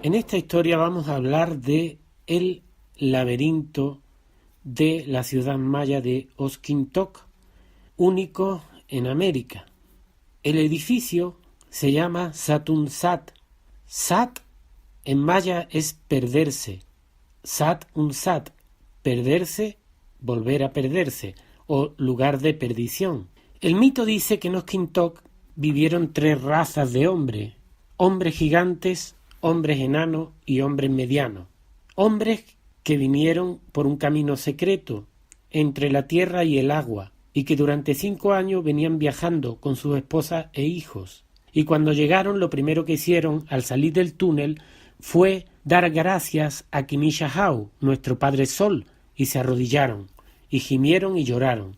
En esta historia vamos a hablar de el laberinto de la ciudad maya de Oskintokh, único en América. El edificio se llama Satun Sat. Sat en maya es perderse. Sat un Sat, perderse, volver a perderse, o lugar de perdición. El mito dice que en Oskintokh vivieron 3 razas de hombres: hombres gigantes, hombres enanos y hombres medianos. Hombres que vinieron por un camino secreto entre la tierra y el agua, y que durante 5 años venían viajando con sus esposas e hijos. Y cuando llegaron, lo primero que hicieron al salir del túnel fue dar gracias a Kimishahau, nuestro Padre Sol, y se arrodillaron, y gimieron y lloraron,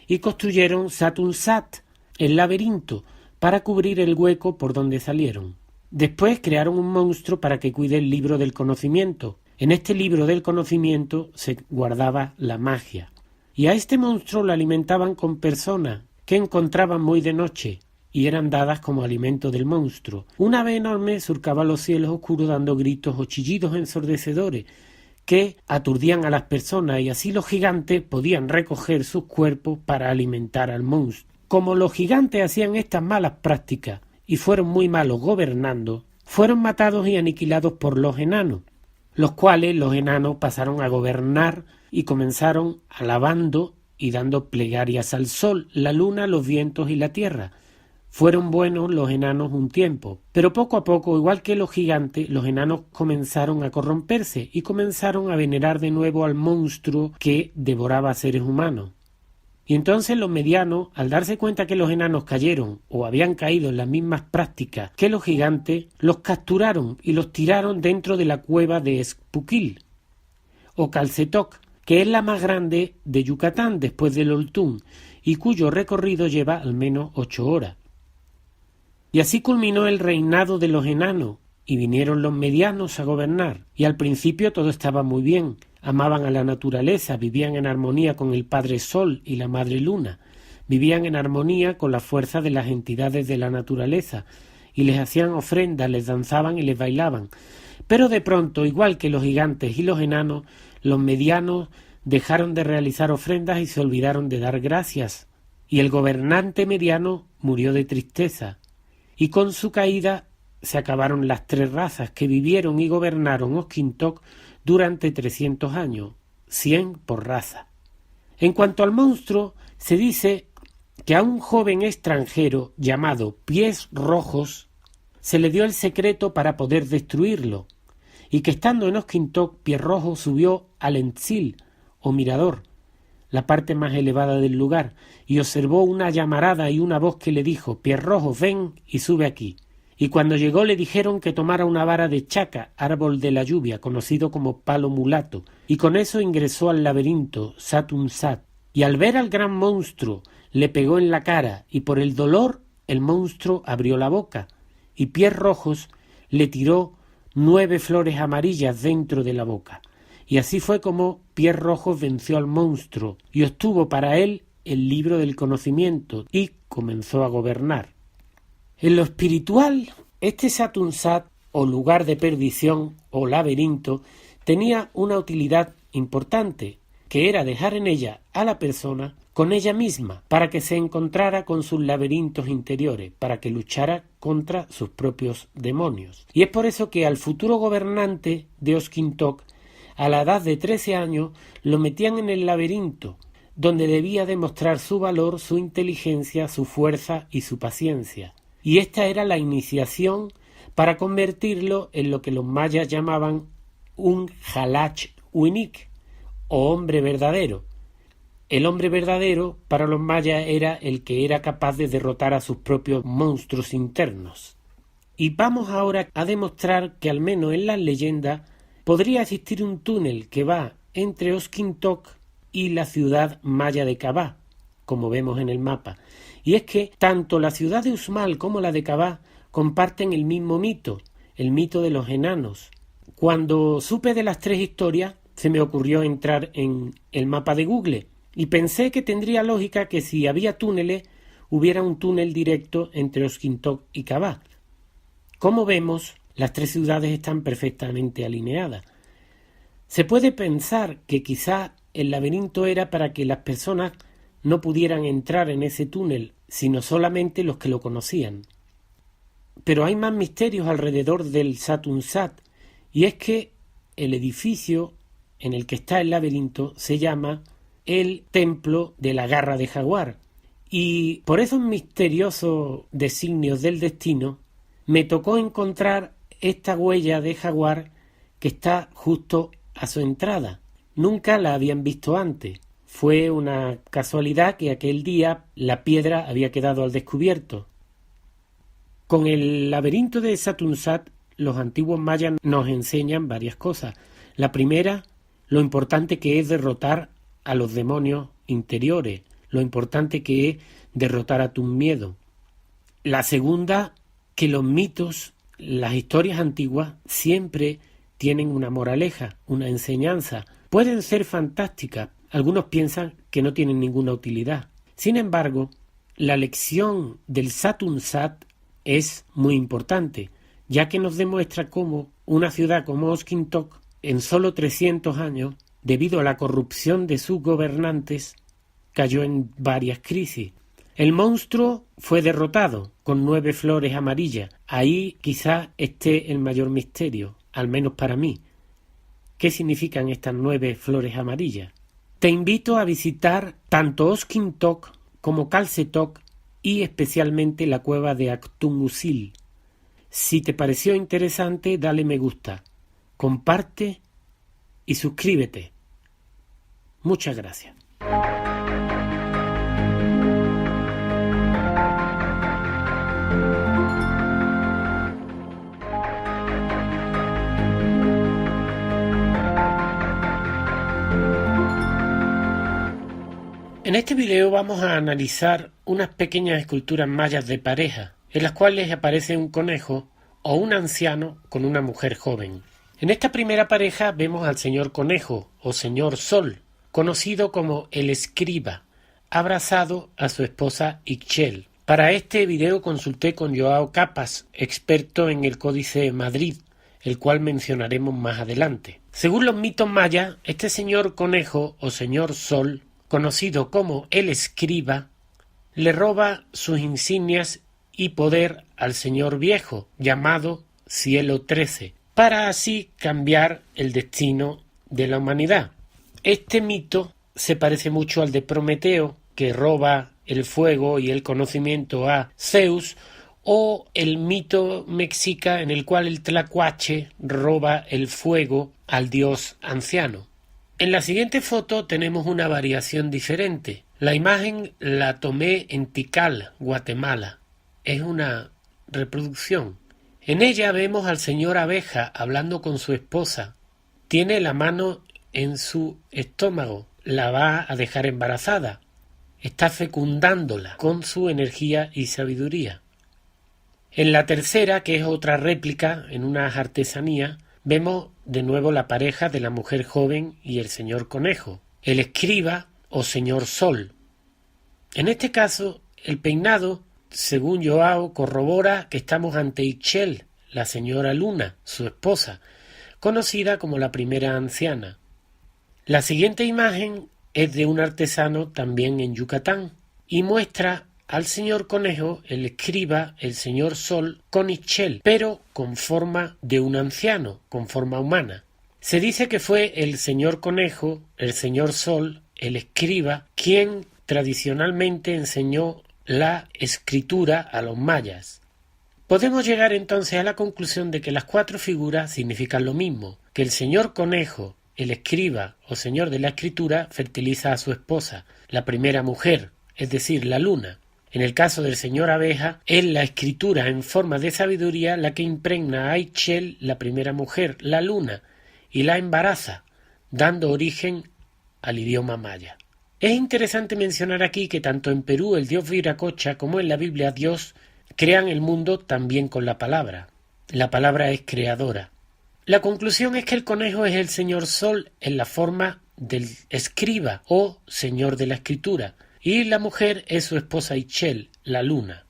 y construyeron Satun Sat, el laberinto, para cubrir el hueco por donde salieron. Después crearon un monstruo para que cuide el libro del conocimiento. En este libro del conocimiento se guardaba la magia. Y a este monstruo lo alimentaban con personas que encontraban muy de noche y eran dadas como alimento del monstruo. Una ave enorme surcaba los cielos oscuros dando gritos o chillidos ensordecedores que aturdían a las personas, y así los gigantes podían recoger sus cuerpos para alimentar al monstruo. Como los gigantes hacían estas malas prácticas y fueron muy malos gobernando, fueron matados y aniquilados por los enanos, los cuales los enanos pasaron a gobernar y comenzaron alabando y dando plegarias al sol, la luna, los vientos y la tierra. Fueron buenos los enanos un tiempo, pero poco a poco, igual que los gigantes, los enanos comenzaron a corromperse y comenzaron a venerar de nuevo al monstruo que devoraba a seres humanos. Y entonces los medianos, al darse cuenta que los enanos cayeron o habían caído en las mismas prácticas que los gigantes, los capturaron y los tiraron dentro de la cueva de Espukil o Calcetoc, que es la más grande de Yucatán después del Oltún y cuyo recorrido lleva al menos 8 horas. Y así culminó el reinado de los enanos y vinieron los medianos a gobernar, y al principio todo estaba muy bien. Amaban a la naturaleza, vivían en armonía con el Padre Sol y la Madre Luna, vivían en armonía con la fuerza de las entidades de la naturaleza, y les hacían ofrendas, les danzaban y les bailaban. Pero de pronto, igual que los gigantes y los enanos, los medianos dejaron de realizar ofrendas y se olvidaron de dar gracias, y el gobernante mediano murió de tristeza, y con su caída se acabaron las 3 razas que vivieron y gobernaron Oskintokh durante 300 años, 100 por raza. En cuanto al monstruo, se dice que a un joven extranjero llamado Pies Rojos se le dio el secreto para poder destruirlo, y que estando en Oskintokh, Pies Rojos subió al Entzil, o mirador, la parte más elevada del lugar, y observó una llamarada y una voz que le dijo: Pies Rojos, ven y sube aquí. Y cuando llegó le dijeron que tomara una vara de chaca, árbol de la lluvia, conocido como palo mulato, y con eso ingresó al laberinto Satun Sat. Y al ver al gran monstruo, le pegó en la cara, y por el dolor el monstruo abrió la boca, y Pies Rojos le tiró 9 flores amarillas dentro de la boca. Y así fue como Pies Rojos venció al monstruo, y obtuvo para él el libro del conocimiento, y comenzó a gobernar. En lo espiritual, este Satun Sat, o lugar de perdición, o laberinto, tenía una utilidad importante, que era dejar en ella a la persona con ella misma, para que se encontrara con sus laberintos interiores, para que luchara contra sus propios demonios. Y es por eso que al futuro gobernante de Oskintokh, a la edad de 13 años, lo metían en el laberinto, donde debía demostrar su valor, su inteligencia, su fuerza y su paciencia. Y esta era la iniciación para convertirlo en lo que los mayas llamaban un Halach Winik, o hombre verdadero. El hombre verdadero para los mayas era el que era capaz de derrotar a sus propios monstruos internos. Y vamos ahora a demostrar que al menos en las leyendas podría existir un túnel que va entre Oskintokh y la ciudad maya de Kabah, como vemos en el mapa. Y es que tanto la ciudad de Uxmal como la de Kabah comparten el mismo mito, el mito de los enanos. Cuando supe de las 3 historias, se me ocurrió entrar en el mapa de Google y pensé que tendría lógica que si había túneles, hubiera un túnel directo entre Oskintokh y Kabah. Como vemos, las tres ciudades están perfectamente alineadas. Se puede pensar que quizá el laberinto era para que las personas no pudieran entrar en ese túnel, sino solamente los que lo conocían. Pero hay más misterios alrededor del Satunsat, y es que el edificio en el que está el laberinto se llama el Templo de la Garra de Jaguar, y por esos misteriosos designios del destino me tocó encontrar esta huella de jaguar que está justo a su entrada. Nunca la habían visto antes. Fue una casualidad que aquel día la piedra había quedado al descubierto. Con el laberinto de Satunsat, los antiguos mayas nos enseñan varias cosas. La primera, lo importante que es derrotar a los demonios interiores, lo importante que es derrotar a tus miedos. La segunda, que los mitos, las historias antiguas, siempre tienen una moraleja, una enseñanza. Pueden ser fantásticas, algunos piensan que no tienen ninguna utilidad. Sin embargo, la lección del Satunsat es muy importante, ya que nos demuestra cómo una ciudad como Oskintokh, en solo 300 años, debido a la corrupción de sus gobernantes, cayó en varias crisis. El monstruo fue derrotado con 9 flores amarillas. Ahí quizá esté el mayor misterio, al menos para mí. ¿Qué significan estas 9 flores amarillas? Te invito a visitar tanto Oskintokh como Kalsetok y especialmente la cueva de Aktun-Usil. Si te pareció interesante, dale me gusta, comparte y suscríbete. Muchas gracias. En este video vamos a analizar unas pequeñas esculturas mayas de pareja, en las cuales aparece un conejo o un anciano con una mujer joven. En esta primera pareja vemos al señor Conejo o señor Sol, conocido como el escriba, abrazado a su esposa Ixchel. Para este video consulté con Joao Capas, experto en el Códice Madrid, el cual mencionaremos más adelante. Según los mitos mayas, este señor Conejo o señor Sol, conocido como el escriba, le roba sus insignias y poder al señor viejo, llamado Cielo 13, para así cambiar el destino de la humanidad. Este mito se parece mucho al de Prometeo, que roba el fuego y el conocimiento a Zeus, o el mito mexica en el cual el tlacuache roba el fuego al dios anciano. En la siguiente foto tenemos una variación diferente. La imagen la tomé en Tikal, Guatemala. Es una reproducción. En ella vemos al señor abeja hablando con su esposa. Tiene la mano en su estómago. La va a dejar embarazada. Está fecundándola con su energía y sabiduría. En la tercera, que es otra réplica en unas artesanías, vemos de nuevo la pareja de la mujer joven y el señor Conejo, el escriba o señor Sol. En este caso, el peinado, según Joao, corrobora que estamos ante Ixchel, la señora Luna, su esposa, conocida como la primera anciana. La siguiente imagen es de un artesano también en Yucatán y muestra al señor Conejo, el escriba, el señor Sol, con Ixchel, pero con forma de un anciano, con forma humana. Se dice que fue el señor Conejo, el señor Sol, el escriba, quien tradicionalmente enseñó la escritura a los mayas. Podemos llegar entonces a la conclusión de que las 4 figuras significan lo mismo, que el señor Conejo, el escriba o señor de la escritura, fertiliza a su esposa, la primera mujer, es decir, la luna. En el caso del señor abeja, es la escritura en forma de sabiduría la que impregna a Ixchel, la primera mujer, la luna, y la embaraza, dando origen al idioma maya. Es interesante mencionar aquí que tanto en Perú el dios Viracocha como en la Biblia Dios crean el mundo también con la palabra. La palabra es creadora. La conclusión es que el conejo es el señor Sol en la forma del escriba o señor de la escritura, y la mujer es su esposa Ixchel, la luna.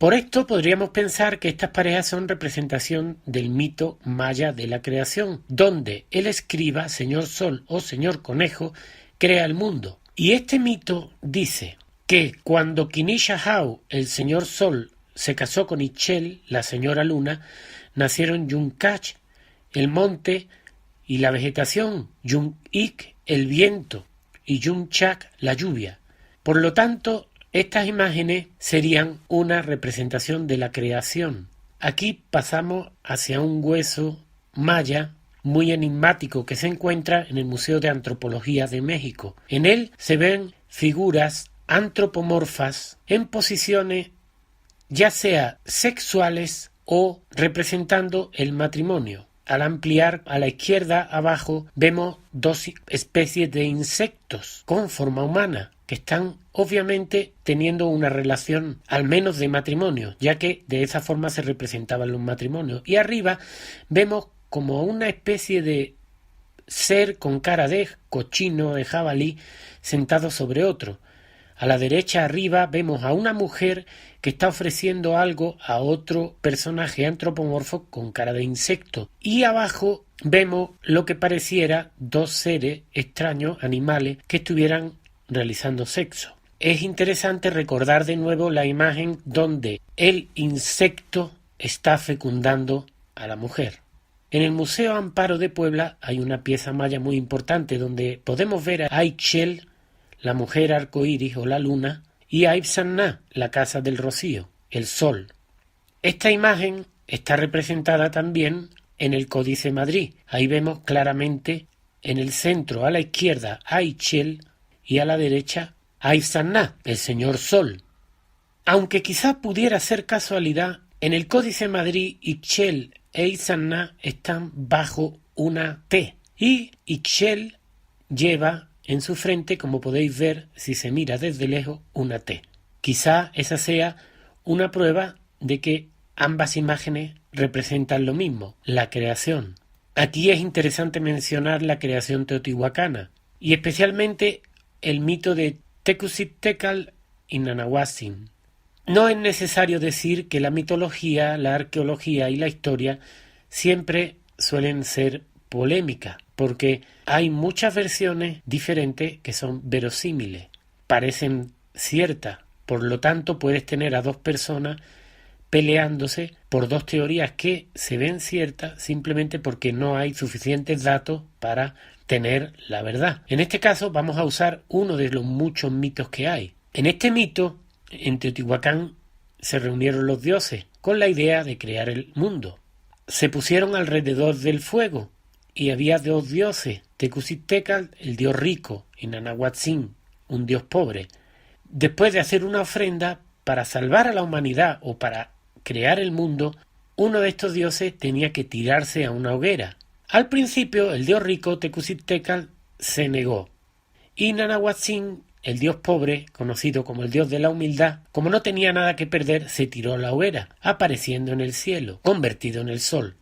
Por esto podríamos pensar que estas parejas son representación del mito maya de la creación, donde el escriba, señor Sol o señor Conejo, crea el mundo. Y este mito dice que cuando Kinishahau, el señor Sol, se casó con Ixchel, la señora Luna, nacieron Yunkach, el monte y la vegetación, Yun-Ik, el viento, y Yun-Chak, la lluvia. Por lo tanto, estas imágenes serían una representación de la creación. Aquí pasamos hacia un hueso maya muy enigmático que se encuentra en el Museo de Antropología de México. En él se ven figuras antropomorfas en posiciones ya sea sexuales o representando el matrimonio. Al ampliar a la izquierda abajo vemos dos especies de insectos con forma humana que están obviamente teniendo una relación al menos de matrimonio, ya que de esa forma se representaban los matrimonios. Y arriba vemos como una especie de ser con cara de cochino, de jabalí, sentado sobre otro. A la derecha arriba vemos a una mujer que está ofreciendo algo a otro personaje antropomorfo con cara de insecto. Y abajo vemos lo que pareciera dos seres extraños, animales, que estuvieran realizando sexo. Es interesante recordar de nuevo la imagen donde el insecto está fecundando a la mujer. En el Museo Amparo de Puebla hay una pieza maya muy importante donde podemos ver a Ixchel, la mujer arcoíris o la luna, y a Ipsanná, la casa del rocío, el sol. Esta imagen está representada también en el Códice Madrid. Ahí vemos claramente en el centro a la izquierda a Ixchel y a la derecha a Ipsanná, el señor sol. Aunque quizá pudiera ser casualidad, en el Códice Madrid Ixchel e Ipsanná están bajo una T y Ixchel lleva en su frente, como podéis ver si se mira desde lejos, una T. Quizá esa sea una prueba de que ambas imágenes representan lo mismo, la creación. Aquí es interesante mencionar la creación teotihuacana y especialmente el mito de Tecuztitecatl y Nanahuatzin. No es necesario decir que la mitología, la arqueología y la historia siempre suelen ser polémicas, porque hay muchas versiones diferentes que son verosímiles, parecen ciertas, por lo tanto puedes tener a dos personas peleándose por dos teorías que se ven ciertas simplemente porque no hay suficientes datos para tener la verdad. En este caso vamos a usar uno de los muchos mitos que hay. En este mito, en Teotihuacán se reunieron los dioses con la idea de crear el mundo. Se pusieron alrededor del fuego y había dos dioses, Tecuztitecatl, el dios rico, y Nanahuatzin, un dios pobre. Después de hacer una ofrenda para salvar a la humanidad o para crear el mundo, uno de estos dioses tenía que tirarse a una hoguera. Al principio, el dios rico, Tecuztitecatl, se negó, y Nanahuatzin, el dios pobre, conocido como el dios de la humildad, como no tenía nada que perder, se tiró a la hoguera, apareciendo en el cielo, convertido en el sol.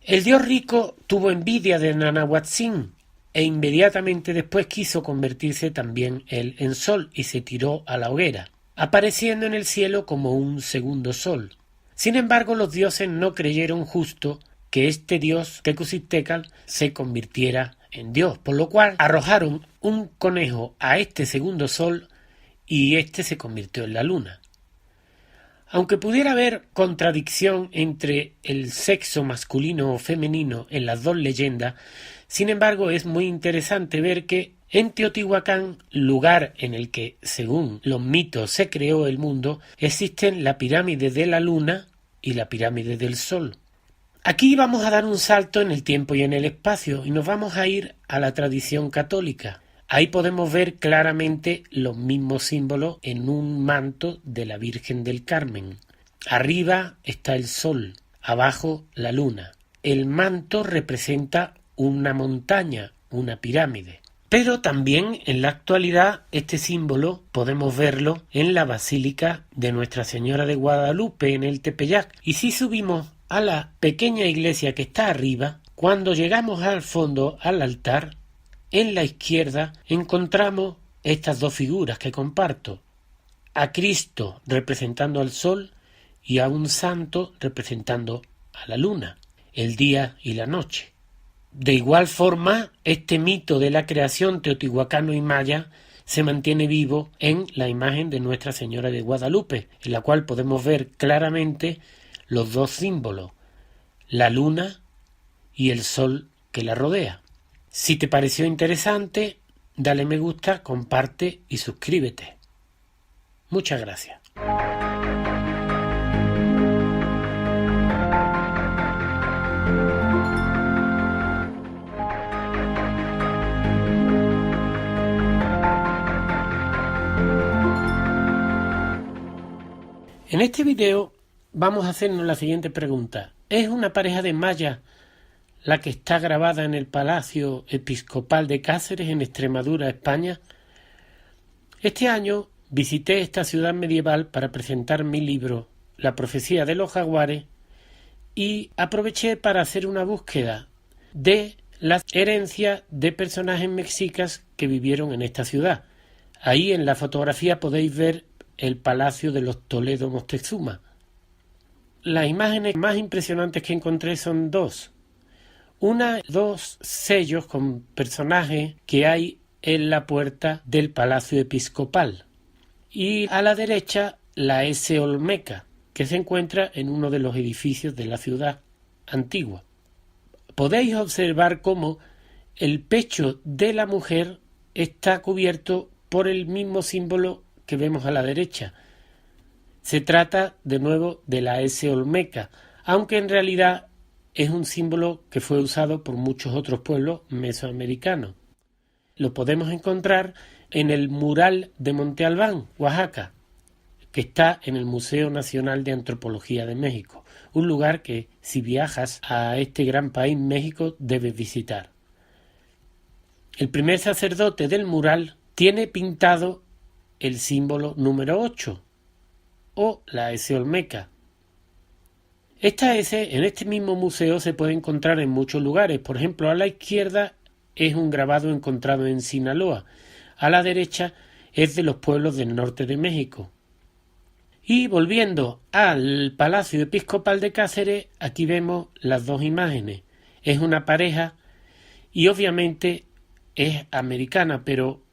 El dios rico tuvo envidia de Nanahuatzin e inmediatamente después quiso convertirse también él en sol y se tiró a la hoguera, apareciendo en el cielo como un segundo sol. Sin embargo, los dioses no creyeron justo que este dios Tecuztitecatl se convirtiera en Dios, por lo cual arrojaron un conejo a este segundo sol y éste se convirtió en la luna. Aunque pudiera haber contradicción entre el sexo masculino o femenino en las dos leyendas, sin embargo es muy interesante ver que en Teotihuacán, lugar en el que, según los mitos, se creó el mundo, existen la pirámide de la luna y la pirámide del sol. Aquí vamos a dar un salto en el tiempo y en el espacio y nos vamos a ir a la tradición católica. Ahí podemos ver claramente los mismos símbolos en un manto de la Virgen del Carmen. Arriba está el sol, abajo la luna. El manto representa una montaña, una pirámide. Pero también en la actualidad este símbolo podemos verlo en la Basílica de Nuestra Señora de Guadalupe en el Tepeyac. Y si subimos a la pequeña iglesia que está arriba, cuando llegamos al fondo, al altar, en la izquierda encontramos estas dos figuras que comparto. A Cristo representando al sol y a un santo representando a la luna, el día y la noche. De igual forma, este mito de la creación teotihuacano y maya se mantiene vivo en la imagen de Nuestra Señora de Guadalupe, en la cual podemos ver claramente los dos símbolos, la luna y el sol que la rodea. Si te pareció interesante, dale me gusta, comparte y suscríbete. Muchas gracias. En este video vamos a hacernos la siguiente pregunta. ¿Es una pareja de mayas la que está grabada en el Palacio Episcopal de Cáceres, en Extremadura, España? Este año visité esta ciudad medieval para presentar mi libro La profecía de los jaguares y aproveché para hacer una búsqueda de las herencias de personajes mexicas que vivieron en esta ciudad. Ahí en la fotografía podéis ver el Palacio de los Toledo Moctezuma. Las imágenes más impresionantes que encontré son dos. Dos sellos con personajes que hay en la puerta del Palacio Episcopal. Y a la derecha la S Olmeca, que se encuentra en uno de los edificios de la ciudad antigua. Podéis observar cómo el pecho de la mujer está cubierto por el mismo símbolo que vemos a la derecha. Se trata de nuevo de la S Olmeca, aunque en realidad es un símbolo que fue usado por muchos otros pueblos mesoamericanos. Lo podemos encontrar en el mural de Monte Albán, Oaxaca, que está en el Museo Nacional de Antropología de México, un lugar que, si viajas a este gran país México, debes visitar. El primer sacerdote del mural tiene pintado el símbolo número 8, o la S Olmeca. Esta S en este mismo museo se puede encontrar en muchos lugares. Por ejemplo, a la izquierda es un grabado encontrado en Sinaloa. A la derecha es de los pueblos del norte de México. Y volviendo al Palacio Episcopal de Cáceres, aquí vemos las dos imágenes. Es una pareja y obviamente es americana, pero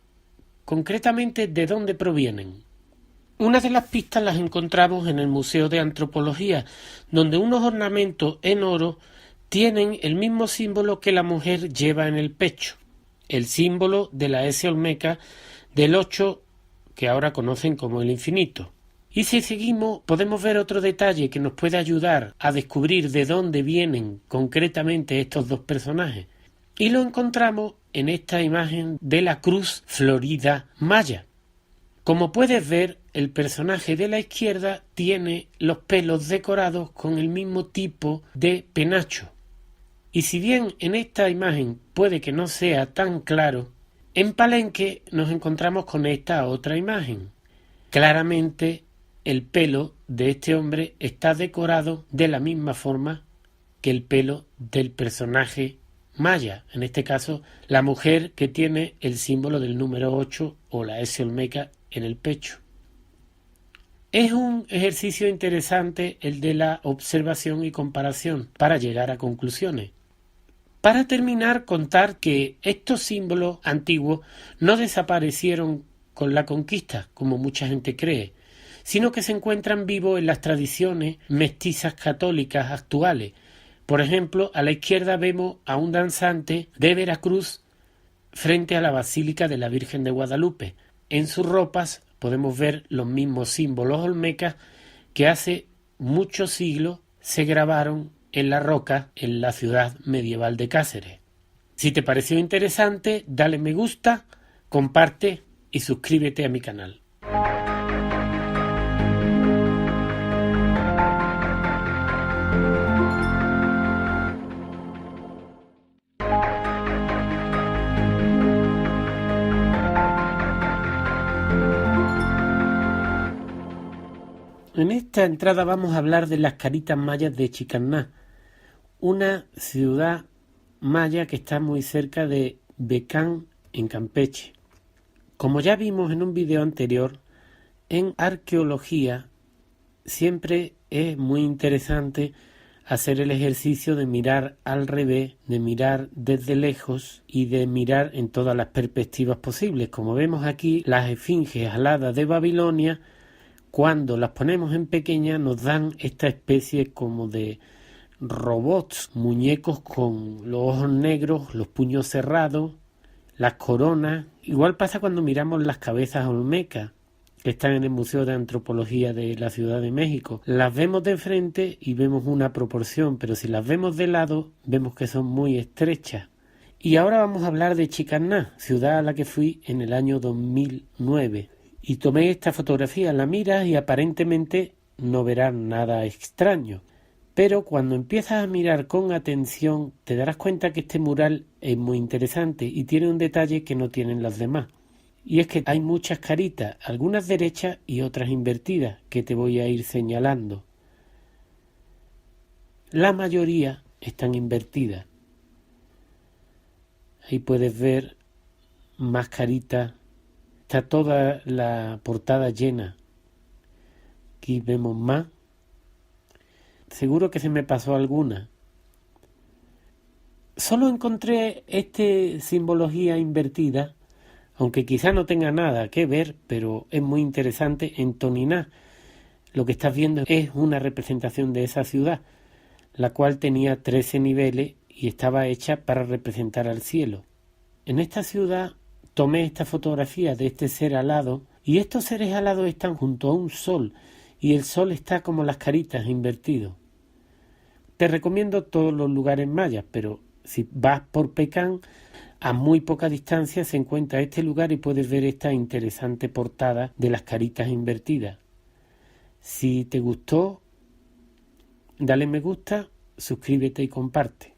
concretamente, ¿de dónde provienen? Una de las pistas las encontramos en el Museo de Antropología, donde unos ornamentos en oro tienen el mismo símbolo que la mujer lleva en el pecho, el símbolo de la S Olmeca del 8, que ahora conocen como el infinito. Y si seguimos, podemos ver otro detalle que nos puede ayudar a descubrir de dónde vienen concretamente estos dos personajes. Y lo encontramos en esta imagen de la cruz florida maya. Como puedes ver, el personaje de la izquierda tiene los pelos decorados con el mismo tipo de penacho. Y si bien en esta imagen puede que no sea tan claro, en Palenque nos encontramos con esta otra imagen. Claramente el pelo de este hombre está decorado de la misma forma que el pelo del personaje maya, en este caso la mujer que tiene el símbolo del número 8 o la S Olmeca en el pecho. Es un ejercicio interesante el de la observación y comparación para llegar a conclusiones. Para terminar, contar que estos símbolos antiguos no desaparecieron con la conquista, como mucha gente cree, sino que se encuentran vivos en las tradiciones mestizas católicas actuales. Por ejemplo, a la izquierda vemos a un danzante de Veracruz frente a la Basílica de la Virgen de Guadalupe. En sus ropas podemos ver los mismos símbolos olmecas que hace muchos siglos se grabaron en la roca en la ciudad medieval de Cáceres. Si te pareció interesante, dale me gusta, comparte y suscríbete a mi canal. En esta entrada vamos a hablar de las caritas mayas de Chicaná, una ciudad maya que está muy cerca de Becán, en Campeche. Como ya vimos en un video anterior, en arqueología siempre es muy interesante hacer el ejercicio de mirar al revés, de mirar desde lejos y de mirar en todas las perspectivas posibles. Como vemos aquí, las esfinges aladas de Babilonia, cuando las ponemos en pequeña, nos dan esta especie como de robots, muñecos con los ojos negros, los puños cerrados, las coronas. Igual pasa cuando miramos las cabezas olmecas, que están en el Museo de Antropología de la Ciudad de México. Las vemos de frente y vemos una proporción, pero si las vemos de lado, vemos que son muy estrechas. Y ahora vamos a hablar de Chicaná, ciudad a la que fui en el año 2009. Y tomé esta fotografía, la miras y aparentemente no verás nada extraño. Pero cuando empiezas a mirar con atención, te darás cuenta que este mural es muy interesante y tiene un detalle que no tienen los demás. Y es que hay muchas caritas, algunas derechas y otras invertidas, que te voy a ir señalando. La mayoría están invertidas. Ahí puedes ver más caritas. Está toda la portada llena. Aquí vemos más. Seguro que se me pasó alguna. Solo encontré esta simbología invertida, aunque quizá no tenga nada que ver, pero es muy interesante en Toniná. Lo que estás viendo es una representación de esa ciudad, la cual tenía 13 niveles y estaba hecha para representar al cielo. En esta ciudad tomé esta fotografía de este ser alado, y estos seres alados están junto a un sol, y el sol está como las caritas invertido. Te recomiendo todos los lugares mayas, pero si vas por Pekán, a muy poca distancia se encuentra este lugar y puedes ver esta interesante portada de las caritas invertidas. Si te gustó, dale me gusta, suscríbete y comparte.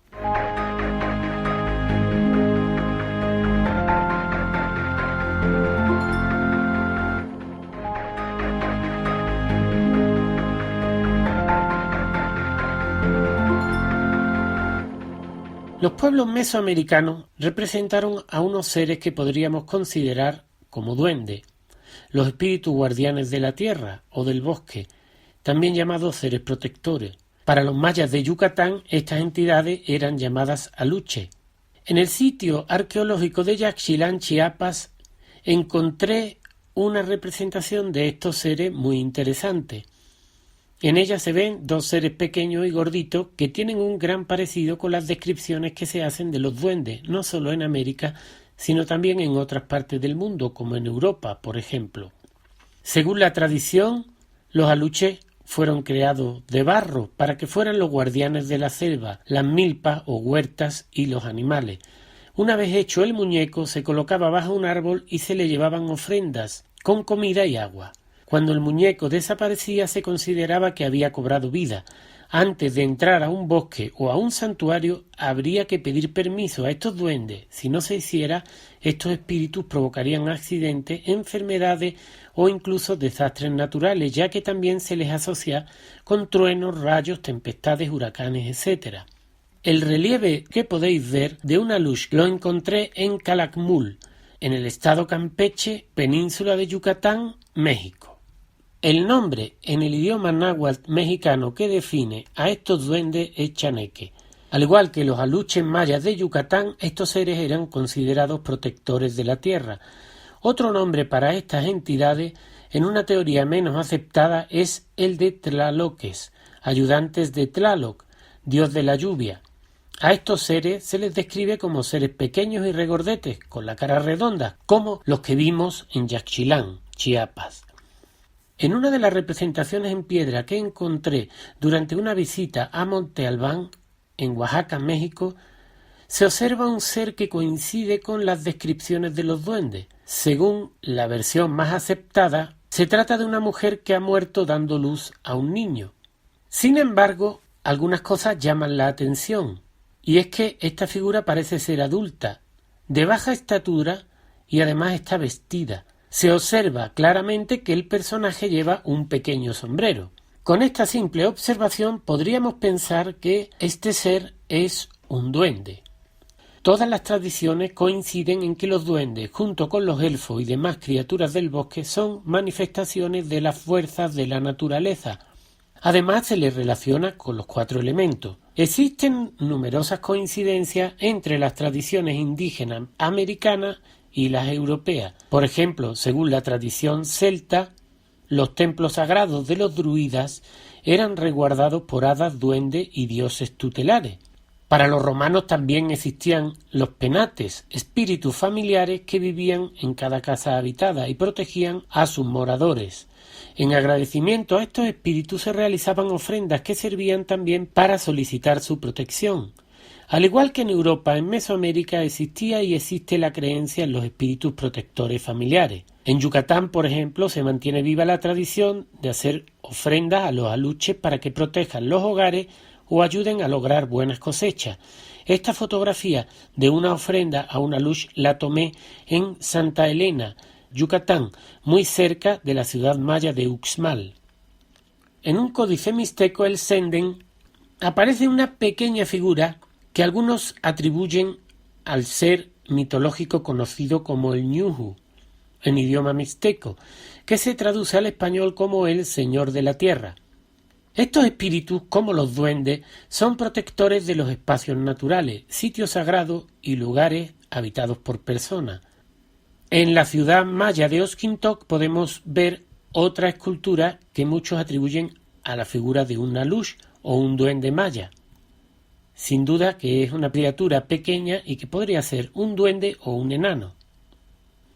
Los pueblos mesoamericanos representaron a unos seres que podríamos considerar como duendes, los espíritus guardianes de la tierra o del bosque, también llamados seres protectores. Para los mayas de Yucatán, estas entidades eran llamadas aluche. En el sitio arqueológico de Yaxchilán, Chiapas, encontré una representación de estos seres muy interesante. En ella se ven dos seres pequeños y gorditos que tienen un gran parecido con las descripciones que se hacen de los duendes, no solo en América, sino también en otras partes del mundo, como en Europa, por ejemplo. Según la tradición, los aluches fueron creados de barro para que fueran los guardianes de la selva, las milpas o huertas y los animales. Una vez hecho el muñeco, se colocaba bajo un árbol y se le llevaban ofrendas con comida y agua. Cuando el muñeco desaparecía se consideraba que había cobrado vida. Antes de entrar a un bosque o a un santuario habría que pedir permiso a estos duendes. Si no se hiciera, estos espíritus provocarían accidentes, enfermedades o incluso desastres naturales, ya que también se les asocia con truenos, rayos, tempestades, huracanes, etc. El relieve que podéis ver de una luz lo encontré en Calakmul, en el estado Campeche, península de Yucatán, México. El nombre en el idioma náhuatl mexicano que define a estos duendes es chaneque. Al igual que los aluches mayas de Yucatán, estos seres eran considerados protectores de la tierra. Otro nombre para estas entidades, en una teoría menos aceptada, es el de Tlaloques, ayudantes de Tlaloc, dios de la lluvia. A estos seres se les describe como seres pequeños y regordetes, con la cara redonda, como los que vimos en Yaxchilán, Chiapas. En una de las representaciones en piedra que encontré durante una visita a Monte Albán, en Oaxaca, México, se observa un ser que coincide con las descripciones de los duendes. Según la versión más aceptada, se trata de una mujer que ha muerto dando luz a un niño. Sin embargo, algunas cosas llaman la atención, y es que esta figura parece ser adulta, de baja estatura y además está vestida. Se observa claramente que el personaje lleva un pequeño sombrero. Con esta simple observación podríamos pensar que este ser es un duende. Todas las tradiciones coinciden en que los duendes, junto con los elfos y demás criaturas del bosque, son manifestaciones de las fuerzas de la naturaleza. Además, se le relaciona con los 4 elementos. Existen numerosas coincidencias entre las tradiciones indígenas americanas y las europeas. Por ejemplo, según la tradición celta, los templos sagrados de los druidas eran resguardados por hadas, duendes y dioses tutelares. Para los romanos también existían los penates, espíritus familiares que vivían en cada casa habitada y protegían a sus moradores. En agradecimiento a estos espíritus se realizaban ofrendas que servían también para solicitar su protección. Al igual que en Europa, en Mesoamérica existía y existe la creencia en los espíritus protectores familiares. En Yucatán, por ejemplo, se mantiene viva la tradición de hacer ofrendas a los aluches para que protejan los hogares o ayuden a lograr buenas cosechas. Esta fotografía de una ofrenda a un aluche la tomé en Santa Elena, Yucatán, muy cerca de la ciudad maya de Uxmal. En un códice mixteco, el Senden, aparece una pequeña figura que algunos atribuyen al ser mitológico conocido como el Ñuhu, en idioma mixteco, que se traduce al español como el Señor de la Tierra. Estos espíritus, como los duendes, son protectores de los espacios naturales, sitios sagrados y lugares habitados por personas. En la ciudad maya de Oskintok podemos ver otra escultura que muchos atribuyen a la figura de un alush o un duende maya. Sin duda que es una criatura pequeña y que podría ser un duende o un enano.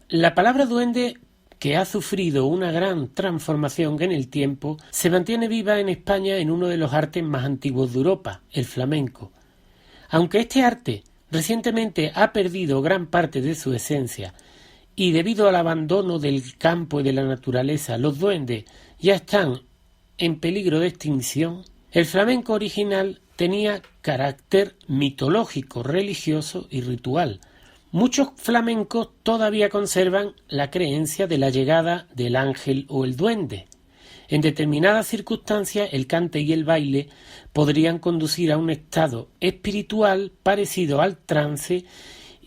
La palabra duende, que ha sufrido una gran transformación en el tiempo, se mantiene viva en España en uno de los artes más antiguos de Europa, el flamenco. Aunque este arte recientemente ha perdido gran parte de su esencia y debido al abandono del campo y de la naturaleza, los duendes ya están en peligro de extinción, el flamenco original tenía carácter mitológico, religioso y ritual. Muchos flamencos todavía conservan la creencia de la llegada del ángel o el duende. En determinadas circunstancias, el cante y el baile podrían conducir a un estado espiritual parecido al trance,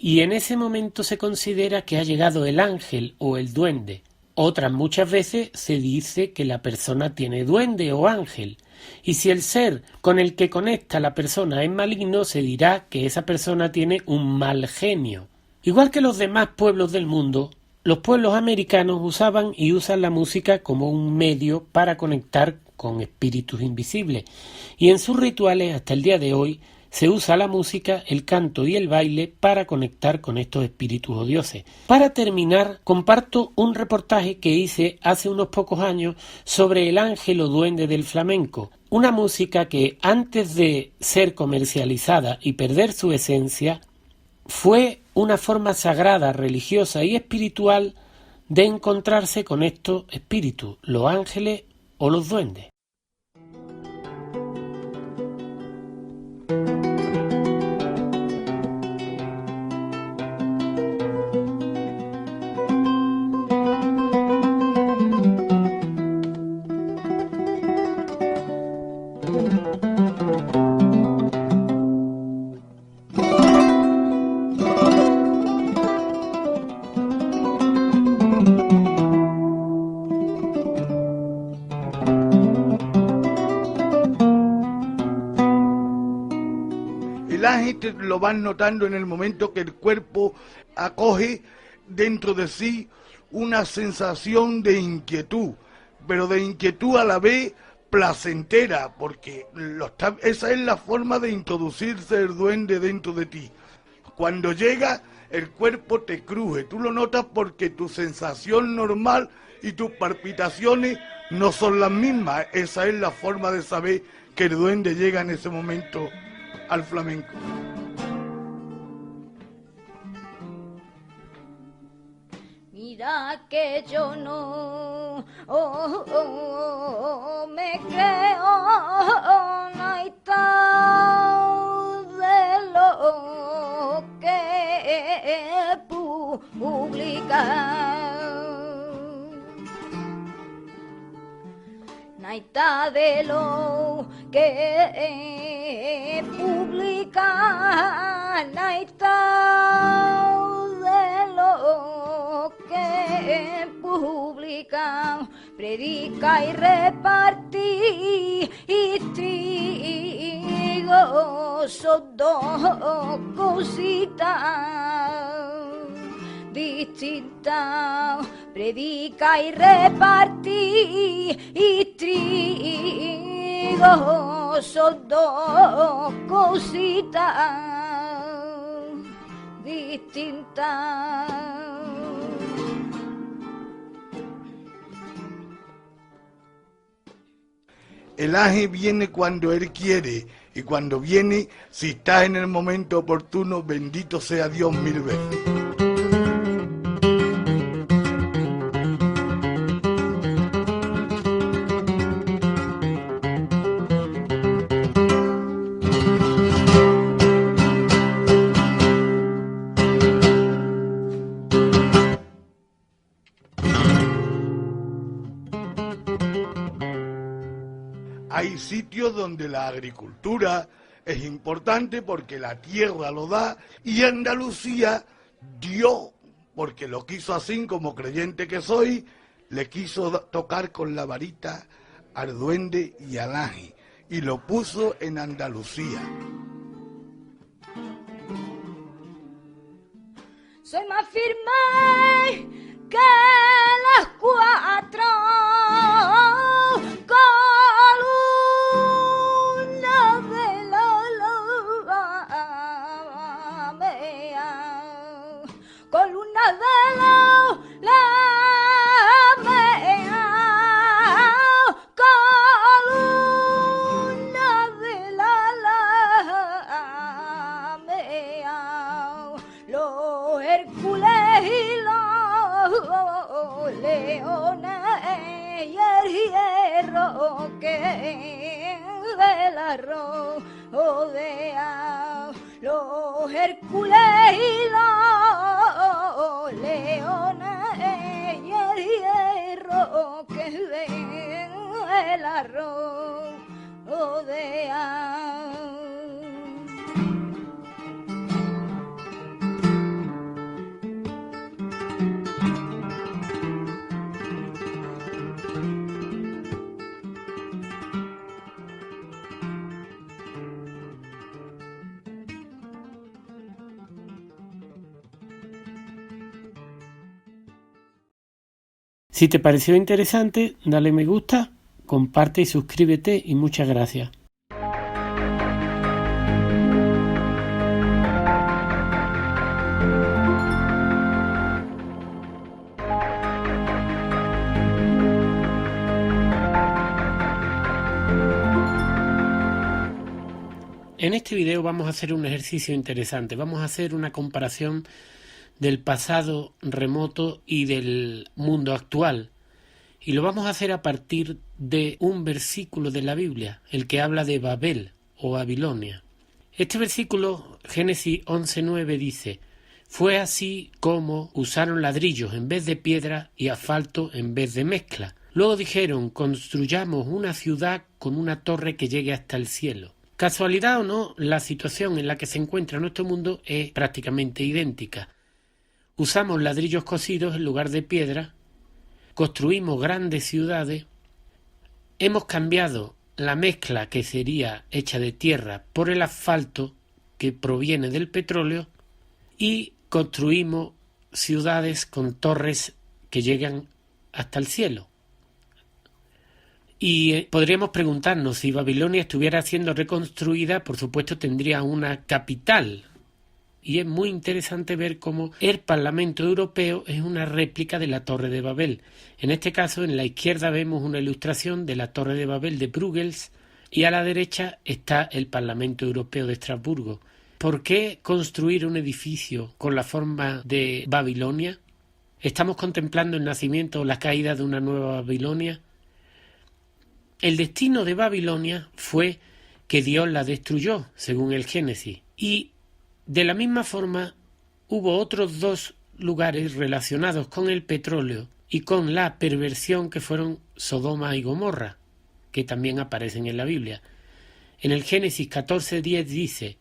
y en ese momento se considera que ha llegado el ángel o el duende. Otras muchas veces se dice que la persona tiene duende o ángel, y si el ser con el que conecta la persona es maligno, se dirá que esa persona tiene un mal genio. Igual que los demás pueblos del mundo, los pueblos americanos usaban y usan la música como un medio para conectar con espíritus invisibles, y en sus rituales hasta el día de hoy se usa la música, el canto y el baile para conectar con estos espíritus o dioses. Para terminar, comparto un reportaje que hice hace unos pocos años sobre el ángel o duende del flamenco, una música que antes de ser comercializada y perder su esencia, fue una forma sagrada, religiosa y espiritual de encontrarse con estos espíritus, los ángeles o los duendes. Lo van notando en el momento que el cuerpo acoge dentro de sí una sensación de inquietud, pero de inquietud a la vez placentera, porque esa es la forma de introducirse el duende dentro de ti. Cuando llega, el cuerpo te cruje, tú lo notas porque tu sensación normal y tus palpitaciones no son las mismas. Esa es la forma de saber que el duende llega en ese momento al flamenco. Mira que yo no me creo naita de lo que publica. Naita de lo que publica, naita de lo que publica. publica, predica y repartí, y trigo son dos cositas distintas. Predica y repartí, y trigo son dos cositas distintas. El aje viene cuando él quiere, y cuando viene, si está en el momento oportuno, bendito sea Dios 1000 veces. Hay sitios donde la agricultura es importante porque la tierra lo da, y Andalucía dio, porque lo quiso así como creyente que soy, le quiso tocar con la varita al duende y al aje, y lo puso en Andalucía. Soy más firme que las cuatro columnas de la Alamea, columnas de la Alamea, columnas de la Alamea, los Hércules y los leones y el hierro que del arroz rodea, los Hércules y los leones y el hierro que del arroz rodea. Si te pareció interesante, dale me gusta, comparte y suscríbete, y muchas gracias. En este video vamos a hacer un ejercicio interesante. Vamos a hacer una comparación del pasado remoto y del mundo actual. Y lo vamos a hacer a partir de un versículo de la Biblia, el que habla de Babel o Babilonia. Este versículo, Génesis 11:9, dice: «Fue así como usaron ladrillos en vez de piedra y asfalto en vez de mezcla. Luego dijeron: construyamos una ciudad con una torre que llegue hasta el cielo». Casualidad o no, la situación en la que se encuentra nuestro mundo es prácticamente idéntica. Usamos ladrillos cocidos en lugar de piedra, construimos grandes ciudades, hemos cambiado la mezcla que sería hecha de tierra por el asfalto que proviene del petróleo, y construimos ciudades con torres que llegan hasta el cielo. Y podríamos preguntarnos, si Babilonia estuviera siendo reconstruida, por supuesto tendría una capital. Y es muy interesante ver cómo el Parlamento Europeo es una réplica de la Torre de Babel. En este caso, en la izquierda vemos una ilustración de la Torre de Babel de Bruegel, y a la derecha está el Parlamento Europeo de Estrasburgo. ¿Por qué construir un edificio con la forma de Babilonia? ¿Estamos contemplando el nacimiento o la caída de una nueva Babilonia? El destino de Babilonia fue que Dios la destruyó, según el Génesis, y de la misma forma hubo otros dos lugares relacionados con el petróleo y con la perversión, que fueron Sodoma y Gomorra, que también aparecen en la Biblia. En el Génesis 14:10 dice: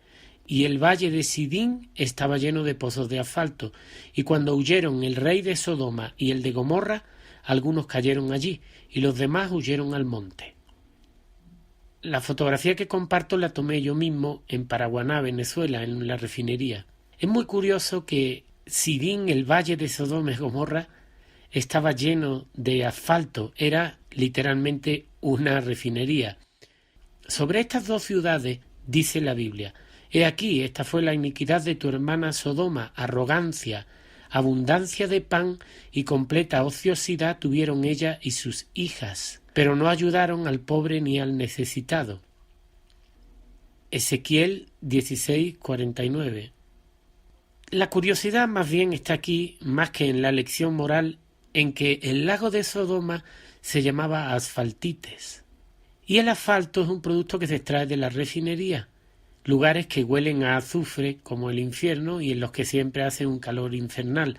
«Y el valle de Sidín estaba lleno de pozos de asfalto, y cuando huyeron el rey de Sodoma y el de Gomorra, algunos cayeron allí y los demás huyeron al monte. La fotografía que comparto la tomé yo mismo en Paraguaná, Venezuela, en la refinería. Es muy curioso que, si bien el valle de Sodoma y Gomorra estaba lleno de asfalto, era literalmente una refinería. Sobre estas dos ciudades dice la Biblia: «He aquí, esta fue la iniquidad de tu hermana Sodoma, arrogancia, abundancia de pan y completa ociosidad tuvieron ella y sus hijas, pero no ayudaron al pobre ni al necesitado». Ezequiel 16:49. La curiosidad más bien está aquí, más que en la lección moral, en que el lago de Sodoma se llamaba Asfaltites. Y el asfalto es un producto que se extrae de la refinería, lugares que huelen a azufre como el infierno y en los que siempre hace un calor infernal.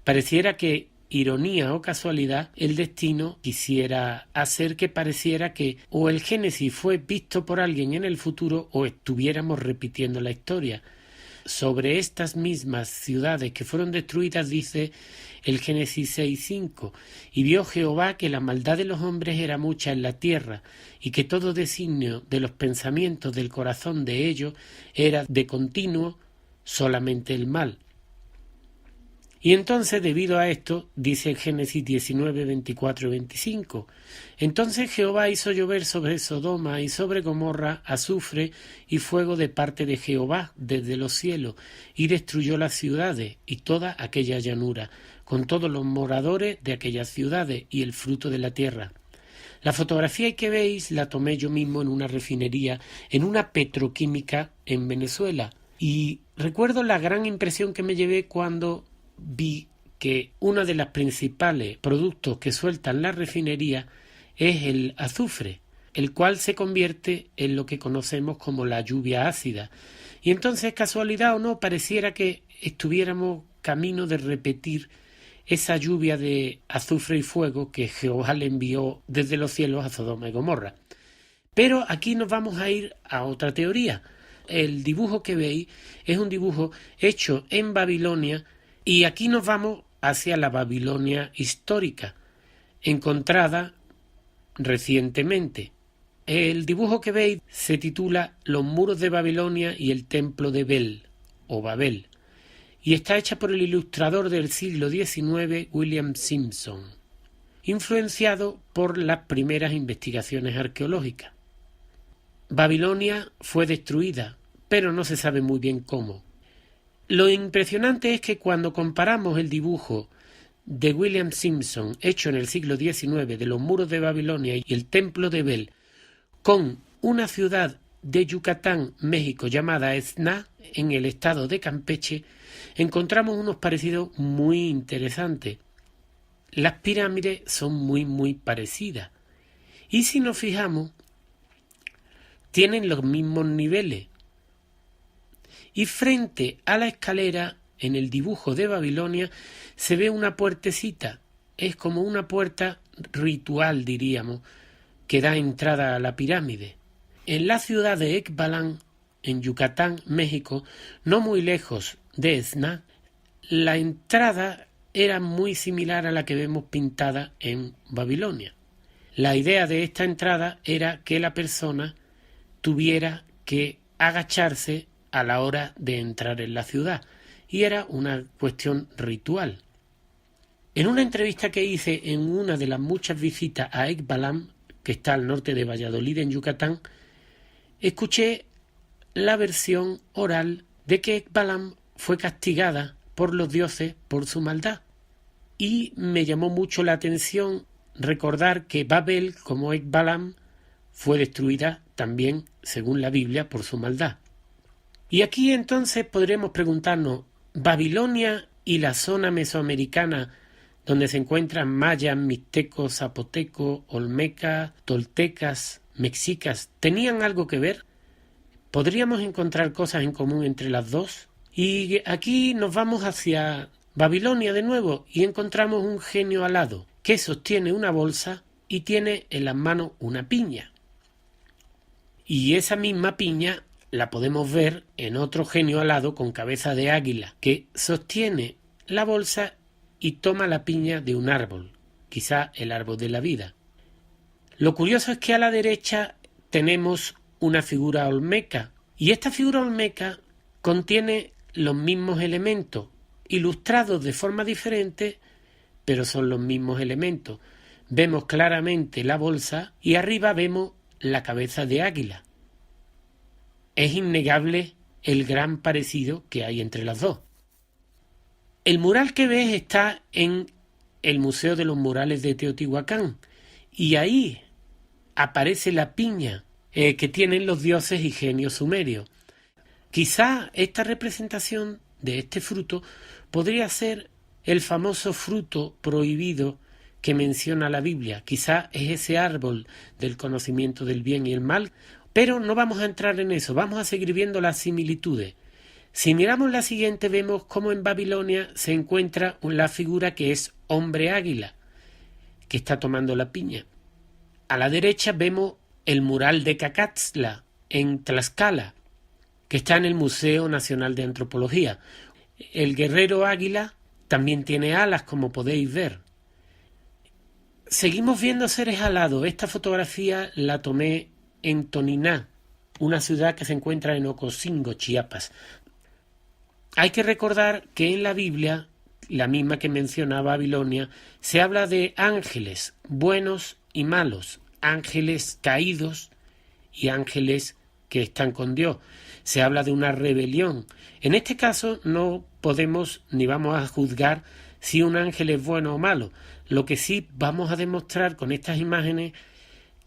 Pareciera que, ironía o casualidad, el destino quisiera hacer que pareciera que o el Génesis fue visto por alguien en el futuro o estuviéramos repitiendo la historia. Sobre estas mismas ciudades que fueron destruidas dice el Génesis 6:5: «Y vio Jehová que la maldad de los hombres era mucha en la tierra, y que todo designio de los pensamientos del corazón de ellos era de continuo solamente el mal». Y entonces, debido a esto, dice el Génesis 19, 24 y 25: «Entonces Jehová hizo llover sobre Sodoma y sobre Gomorra azufre y fuego de parte de Jehová desde los cielos, y destruyó las ciudades y toda aquella llanura, con todos los moradores de aquellas ciudades y el fruto de la tierra». La fotografía que veis la tomé yo mismo en una refinería, en una petroquímica en Venezuela, y recuerdo la gran impresión que me llevé cuando vi que uno de los principales productos que sueltan la refinería es el azufre, el cual se convierte en lo que conocemos como la lluvia ácida. Y entonces, casualidad o no, pareciera que estuviéramos camino de repetir esa lluvia de azufre y fuego que Jehová le envió desde los cielos a Sodoma y Gomorra. Pero aquí nos vamos a ir a otra teoría. El dibujo que veis es un dibujo hecho en Babilonia, y aquí nos vamos hacia la Babilonia histórica, encontrada recientemente. El dibujo que veis se titula Los muros de Babilonia y el templo de Bel, o Babel, y está hecha por el ilustrador del siglo XIX, William Simpson, influenciado por las primeras investigaciones arqueológicas. Babilonia fue destruida, pero no se sabe muy bien cómo. Lo impresionante es que cuando comparamos el dibujo de William Simpson, hecho en el siglo XIX, de los muros de Babilonia y el templo de Bel, con una ciudad de Yucatán, México, llamada Esná, en el estado de Campeche, encontramos unos parecidos muy interesantes. Las pirámides son muy parecidas. Y si nos fijamos, tienen los mismos niveles. Y frente a la escalera, en el dibujo de Babilonia, se ve una puertecita. Es como una puerta ritual, diríamos, que da entrada a la pirámide. En la ciudad de Ekbalam, en Yucatán, México, no muy lejos de Esná, la entrada era muy similar a la que vemos pintada en Babilonia. La idea de esta entrada era que la persona tuviera que agacharse a la hora de entrar en la ciudad, y era una cuestión ritual. En una entrevista que hice en una de las muchas visitas a Ekbalam, que está al norte de Valladolid, en Yucatán, escuché la versión oral de que Ekbalam fue castigada por los dioses por su maldad, y me llamó mucho la atención recordar que Babel, como Ekbalam, fue destruida también, según la Biblia, por su maldad. Y aquí entonces podremos preguntarnos, ¿Babilonia y la zona mesoamericana donde se encuentran mayas, mixtecos, zapotecos, olmecas, toltecas, mexicas, tenían algo que ver? ¿Podríamos encontrar cosas en común entre las dos? Y aquí nos vamos hacia Babilonia de nuevo y encontramos un genio alado que sostiene una bolsa y tiene en las manos una piña. Y esa misma piña la podemos ver en otro genio alado con cabeza de águila que sostiene la bolsa y toma la piña de un árbol. quizá el árbol de la vida. Lo curioso es que a la derecha tenemos una figura olmeca, y esta figura olmeca contiene los mismos elementos, ilustrados de forma diferente, pero son los mismos elementos. Vemos claramente la bolsa y arriba vemos la cabeza de águila. Es innegable el gran parecido que hay entre las dos. El mural que ves está en el Museo de los Murales de Teotihuacán, y ahí aparece la piña que tienen los dioses y genios sumerios. Quizá esta representación de este fruto podría ser el famoso fruto prohibido que menciona la Biblia. Quizá es ese árbol del conocimiento del bien y el mal, pero no vamos a entrar en eso, vamos a seguir viendo las similitudes. Si miramos la siguiente, vemos cómo en Babilonia se encuentra la figura que es hombre águila, que está tomando la piña. A la derecha vemos el mural de Cacaxtla, en Tlaxcala, que está en el Museo Nacional de Antropología. El guerrero águila también tiene alas, como podéis ver. Seguimos viendo seres alados. Esta fotografía la tomé en Toniná, una ciudad que se encuentra en Ocosingo, Chiapas. Hay que recordar que en la Biblia, la misma que menciona Babilonia, se habla de ángeles buenos y malos, ángeles caídos y ángeles que están con Dios. Se habla de una rebelión. En este caso no podemos ni vamos a juzgar si un ángel es bueno o malo. Lo que sí vamos a demostrar con estas imágenes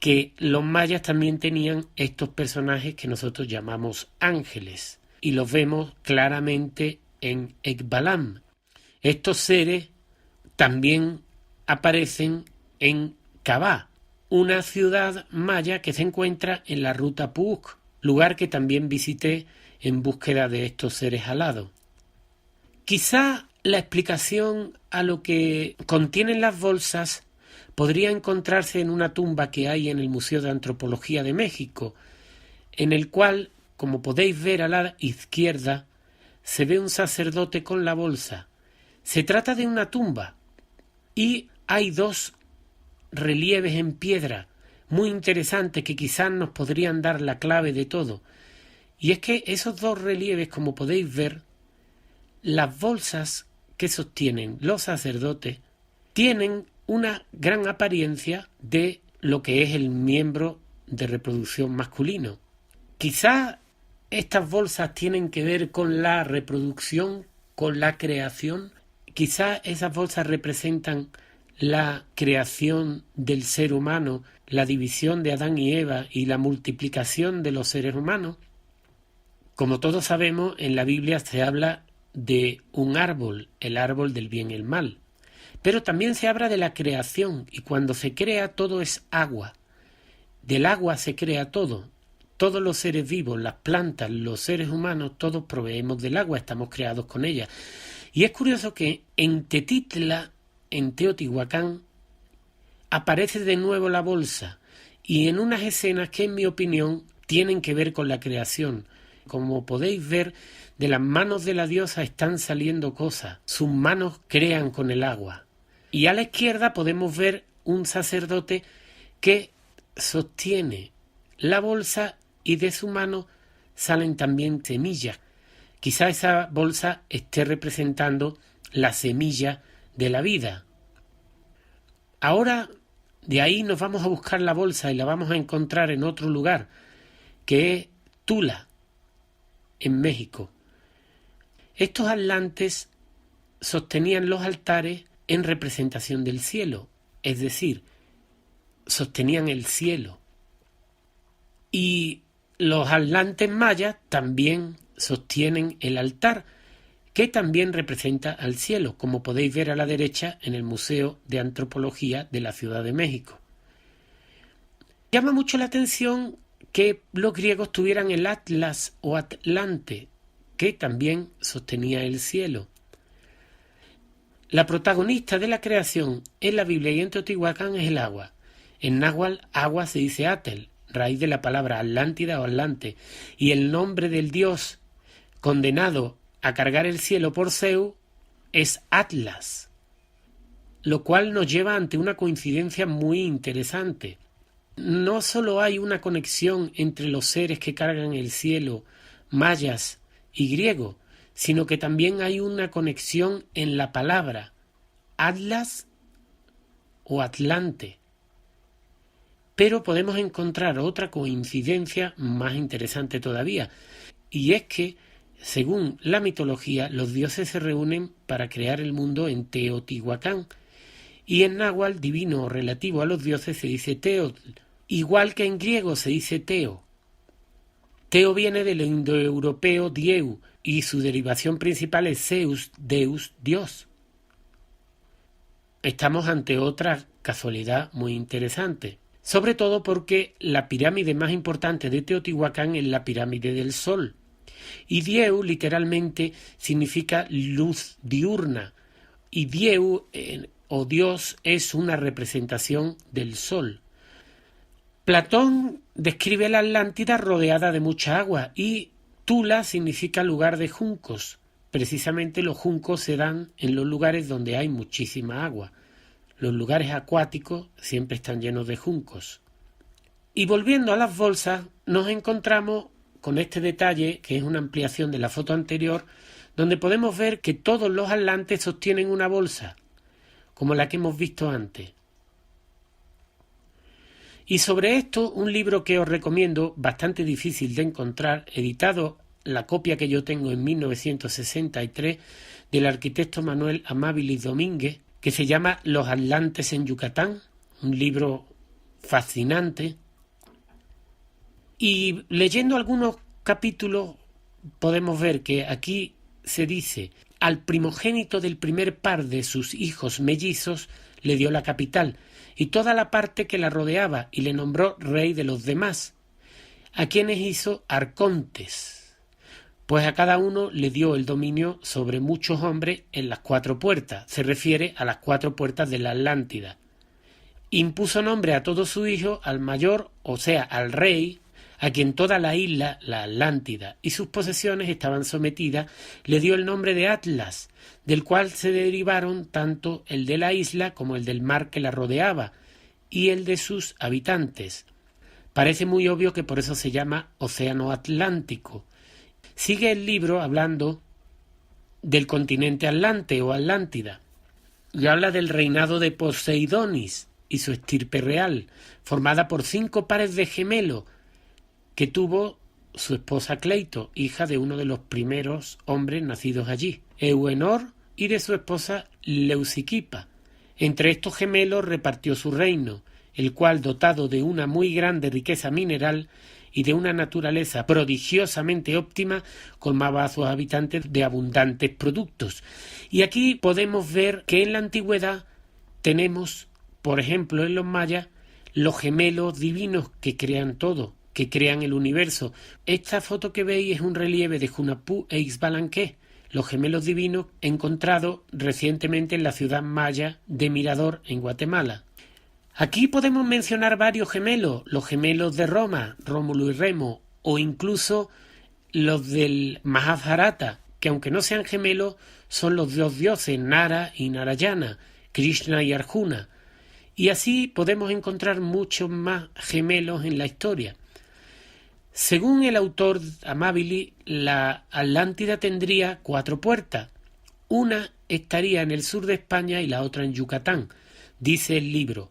que los mayas también tenían estos personajes que nosotros llamamos ángeles, y los vemos claramente en Ekbalam. Estos seres también aparecen en Kabah, una ciudad maya que se encuentra en la ruta Puuc, lugar que también visité en búsqueda de estos seres alados. Quizá la explicación a lo que contienen las bolsas podría encontrarse en una tumba que hay en el Museo de Antropología de México, en el cual, como podéis ver a la izquierda, se ve un sacerdote con la bolsa. Se trata de una tumba y hay dos relieves en piedra muy interesantes que quizás nos podrían dar la clave de todo. Y es que esos dos relieves, como podéis ver, las bolsas que sostienen los sacerdotes tienen una gran apariencia de lo que es el miembro de reproducción masculino. Quizá estas bolsas tienen que ver con la reproducción, con la creación. Quizá esas bolsas representan la creación del ser humano, la división de Adán y Eva y la multiplicación de los seres humanos. Como todos sabemos, en la Biblia se habla de un árbol, el árbol del bien y el mal. Pero también se habla de la creación, y cuando se crea todo es agua. Del agua se crea todo. Todos los seres vivos, las plantas, los seres humanos, todos proveemos del agua, estamos creados con ella. Y es curioso que en Tetitla, en Teotihuacán, aparece de nuevo la bolsa, y en unas escenas que, en mi opinión, tienen que ver con la creación. Como podéis ver, de las manos de la diosa están saliendo cosas, sus manos crean con el agua. Y a la izquierda podemos ver un sacerdote que sostiene la bolsa y de su mano salen también semillas. Quizá esa bolsa esté representando la semilla de la vida. Ahora de ahí nos vamos a buscar la bolsa y la vamos a encontrar en otro lugar, que es Tula, en México. Estos atlantes sostenían los altares en representación del cielo, es decir, sostenían el cielo. Y los atlantes mayas también sostienen el altar, que también representa al cielo, como podéis ver a la derecha en el Museo de Antropología de la Ciudad de México. Llama mucho la atención que los griegos tuvieran el Atlas o Atlante, que también sostenía el cielo. La protagonista de la creación en la Biblia y en Teotihuacán es el agua. En náhuatl, agua se dice Atel, raíz de la palabra Atlántida o Atlante, y el nombre del dios condenado a cargar el cielo por Zeus es Atlas. lo cual nos lleva ante una coincidencia muy interesante. No solo hay una conexión entre los seres que cargan el cielo, mayas y griegos, sino que también hay una conexión en la palabra Atlas o Atlante. Pero podemos encontrar otra coincidencia más interesante todavía, y es que, según la mitología, los dioses se reúnen para crear el mundo en Teotihuacán, y en náhuatl, divino o relativo a los dioses, se dice Teotl, igual que en griego se dice Teo. Teo viene del indoeuropeo dieu, y su derivación principal es Zeus, Deus, Dios. Estamos ante otra casualidad muy interesante, sobre todo porque la pirámide más importante de Teotihuacán es la pirámide del Sol, y Dieu literalmente significa luz diurna, y Dieu o Dios es una representación del Sol. Platón describe la Atlántida rodeada de mucha agua, y Tula significa lugar de juncos. Precisamente los juncos se dan en los lugares donde hay muchísima agua. Los lugares acuáticos siempre están llenos de juncos. Y volviendo a las bolsas, nos encontramos con este detalle, que es una ampliación de la foto anterior, donde podemos ver que todos los atlantes sostienen una bolsa, como la que hemos visto antes. Y sobre esto, un libro que os recomiendo, bastante difícil de encontrar, editado, la copia que yo tengo en 1963, del arquitecto Manuel Amabilis Domínguez, que se llama Los Atlantes en Yucatán, un libro fascinante. Y leyendo algunos capítulos podemos ver que aquí se dice: al primogénito del primer par de sus hijos mellizos le dio la capital y toda la parte que la rodeaba, y le nombró rey de los demás, a quienes hizo arcontes, pues a cada uno le dio el dominio sobre muchos hombres en las 4 puertas. Se refiere a las 4 puertas de la Atlántida. Impuso nombre a todos sus hijos, al mayor, o sea, al rey, a quien toda la isla, la Atlántida, y sus posesiones estaban sometidas, le dio el nombre de Atlas, del cual se derivaron tanto el de la isla como el del mar que la rodeaba, y el de sus habitantes. Parece muy obvio que por eso se llama Océano Atlántico. Sigue el libro hablando del continente Atlante o Atlántida, y habla del reinado de Poseidonis y su estirpe real, formada por 5 pares de gemelos, que tuvo su esposa Cleito, hija de uno de los primeros hombres nacidos allí, Euenor, y de su esposa Leuciquipa. Entre estos gemelos repartió su reino, el cual, dotado de una muy grande riqueza mineral y de una naturaleza prodigiosamente óptima, colmaba a sus habitantes de abundantes productos. Y aquí podemos ver que en la antigüedad tenemos, por ejemplo en los mayas, los gemelos divinos que crean todo, que crean el universo. Esta foto que veis es un relieve de Hunahpu e Ixbalanqué, los gemelos divinos encontrados recientemente en la ciudad maya de Mirador, en Guatemala. Aquí podemos mencionar varios gemelos, los gemelos de Roma, Rómulo y Remo, o incluso los del Mahabharata, que aunque no sean gemelos, son los dos dioses, Nara y Narayana, Krishna y Arjuna. Y así podemos encontrar muchos más gemelos en la historia. Según el autor Amabilis, la Atlántida tendría 4 puertas. Una estaría en el sur de España y la otra en Yucatán, dice el libro.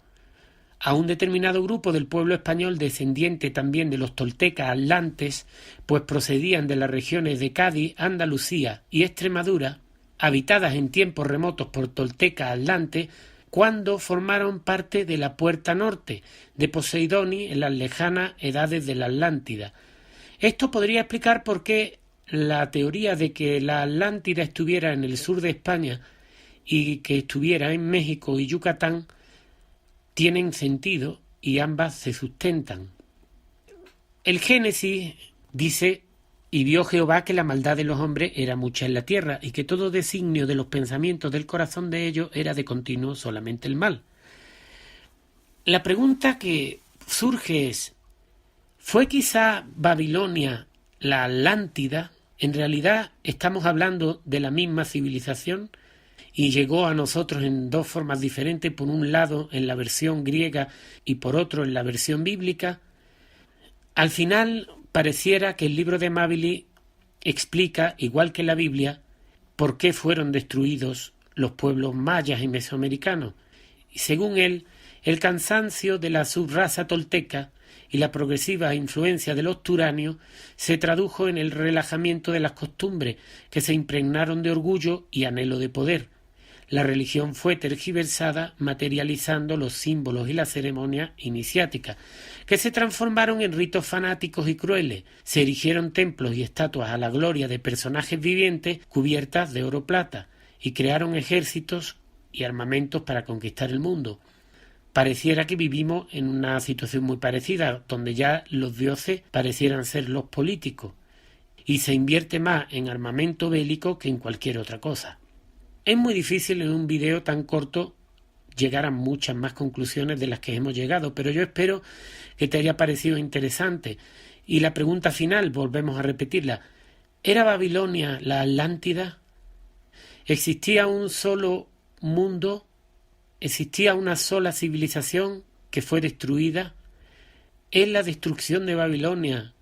A un determinado grupo del pueblo español, descendiente también de los toltecas atlantes, pues procedían de las regiones de Cádiz, Andalucía y Extremadura, habitadas en tiempos remotos por toltecas atlantes, cuando formaron parte de la Puerta Norte de Poseidonis en las lejanas edades de la Atlántida. Esto podría explicar por qué la teoría de que la Atlántida estuviera en el sur de España y que estuviera en México y Yucatán tienen sentido y ambas se sustentan. El Génesis dice: y vio Jehová que la maldad de los hombres era mucha en la tierra, y que todo designio de los pensamientos del corazón de ellos era de continuo solamente el mal. La pregunta que surge es: ¿fue quizá Babilonia la Atlántida? En realidad estamos hablando de la misma civilización. y llegó a nosotros en dos formas diferentes, por un lado en la versión griega y por otro en la versión bíblica, al final pareciera que el libro de Amabile explica, igual que la Biblia, por qué fueron destruidos los pueblos mayas y mesoamericanos. Y según él, el cansancio de la subraza tolteca y la progresiva influencia de los turanios se tradujo en el relajamiento de las costumbres que se impregnaron de orgullo y anhelo de poder. La religión fue tergiversada, materializando los símbolos y las ceremonias iniciáticas, que se transformaron en ritos fanáticos y crueles. Se erigieron templos y estatuas a la gloria de personajes vivientes cubiertas de oro plata, y crearon ejércitos y armamentos para conquistar el mundo. Pareciera que vivimos en una situación muy parecida, donde ya los dioses parecieran ser los políticos, y se invierte más en armamento bélico que en cualquier otra cosa. Es muy difícil en un video tan corto llegar a muchas más conclusiones de las que hemos llegado, pero yo espero que te haya parecido interesante. Y la pregunta final, volvemos a repetirla: ¿era Babilonia la Atlántida? ¿Existía un solo mundo? ¿Existía una sola civilización que fue destruida? ¿Es la destrucción de Babilonia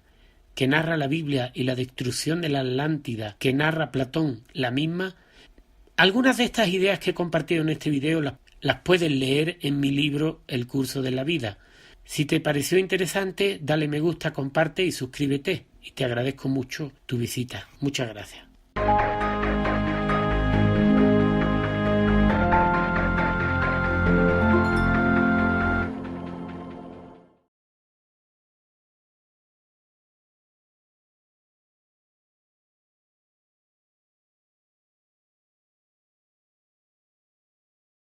que narra la Biblia y la destrucción de la Atlántida que narra Platón la misma? Algunas de estas ideas que he compartido en este video las puedes leer en mi libro El curso de la vida. Si te pareció interesante, dale me gusta, comparte y suscríbete. Y te agradezco mucho tu visita. Muchas gracias.